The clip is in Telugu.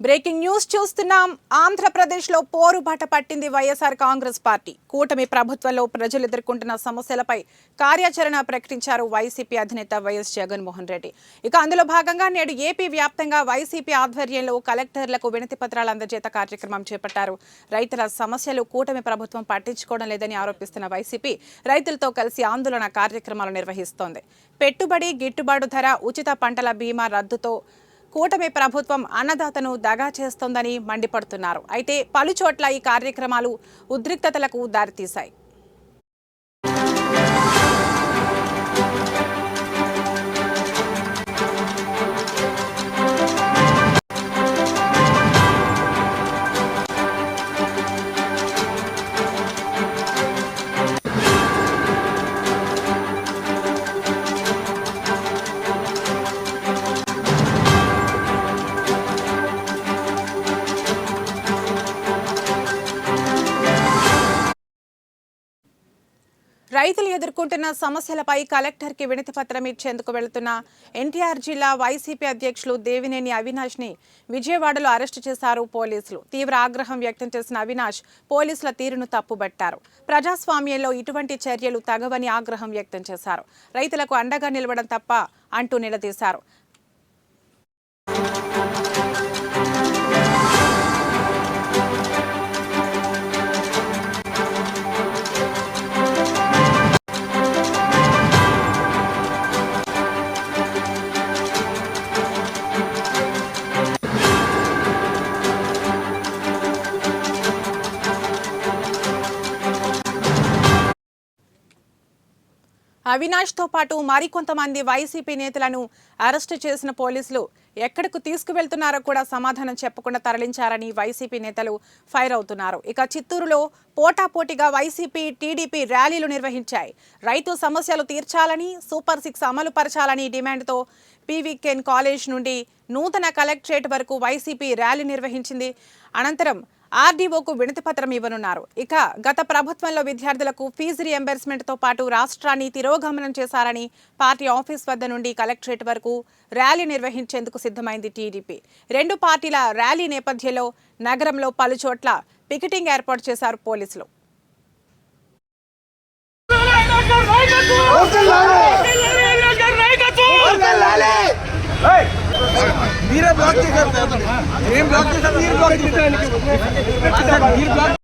బ్రేకింగ్ న్యూస్ చూస్తున్నాం. ఆంధ్రప్రదేశ్లో పోరుబాట పట్టింది వైఎస్ఆర్ కాంగ్రెస్ పార్టీ. కూటమి ప్రభుత్వంలో ప్రజలు ఎదుర్కొంటున్న సమస్యలపై కార్యాచరణ ప్రకటించారు వైసీపీ అధినేత వైఎస్ జగన్మోహన్ రెడ్డి. ఇక అందులో భాగంగా నేడు ఏపీ వ్యాప్తంగా వైసీపీ ఆధ్వర్యంలో కలెక్టర్లకు వినతి పత్రాల అందజేత కార్యక్రమం చేపట్టారు. రైతుల సమస్యలు కూటమి ప్రభుత్వం పట్టించుకోవడం లేదని ఆరోపిస్తున్న వైసీపీ రైతులతో కలిసి ఆందోళన కార్యక్రమాలు నిర్వహిస్తోంది. పెట్టుబడి గిట్టుబాటు ధర, ఉచిత పంటల బీమా రద్దుతో కూటమి ప్రభుత్వం అన్నదాతను దగా చేస్తోందని మండిపడుతున్నారు. అయితే పలుచోట్ల ఈ కార్యక్రమాలు ఉద్రిక్తతలకు దారితీశాయి. రైతులు ఎదుర్కొంటున్న సమస్యలపై కలెక్టర్కి వినతి పత్రం ఇచ్చేందుకు వెళుతున్న ఎన్టీఆర్ జిల్లా వైసీపీ అధ్యక్షులు దేవినేని అవినాష్ని విజయవాడలో అరెస్టు చేశారు పోలీసులు. తీవ్ర ఆగ్రహం వ్యక్తం చేసిన అవినాష్ పోలీసుల తీరును తప్పుబట్టారు. ప్రజాస్వామ్యంలో ఇటువంటి చర్యలు తగవని ఆగ్రహం వ్యక్తం చేశారు. రైతులకు అండగా నిలవడం తప్ప అంటూ నిలదీశారు. అవినాష్ తో పాటు మరికొంతమంది వైసీపీ నేతలను అరెస్టు చేసిన పోలీసులు ఎక్కడకు తీసుకువెళ్తున్నారో కూడా సమాధానం చెప్పకుండా తరలించారని వైసీపీ నేతలు ఫైర్ అవుతున్నారు. ఇక చిత్తూరులో పోటాపోటీగా వైసీపీ, టీడీపీ ర్యాలీలు నిర్వహించాయి. రైతు సమస్యలు తీర్చాలని, సూపర్ 6 అమలు పరచాలని డిమాండ్తో పీవీకెన్ కాలేజ్ నుండి నూతన కలెక్టరేట్ వరకు వైసీపీ ర్యాలీ నిర్వహించింది. అనంతరం ఆర్డీఓకు వినతి పత్రం ఇవ్వనున్నారు. ఇక గత ప్రభుత్వంలో విద్యార్థులకు ఫీజు రియంబర్స్మెంట్తో పాటు రాష్ట్రాన్ని తిరోగమనం చేశారని పార్టీ ఆఫీస్ వద్ద నుండి కలెక్టరేట్ వరకు ర్యాలీ నిర్వహించేందుకు సిద్ధమైంది టీడీపీ. రెండు పార్టీల ర్యాలీ నేపథ్యంలో నగరంలో పలుచోట్ల పికెటింగ్ ఏర్పాటు చేశారు పోలీసులు. ब्लॉक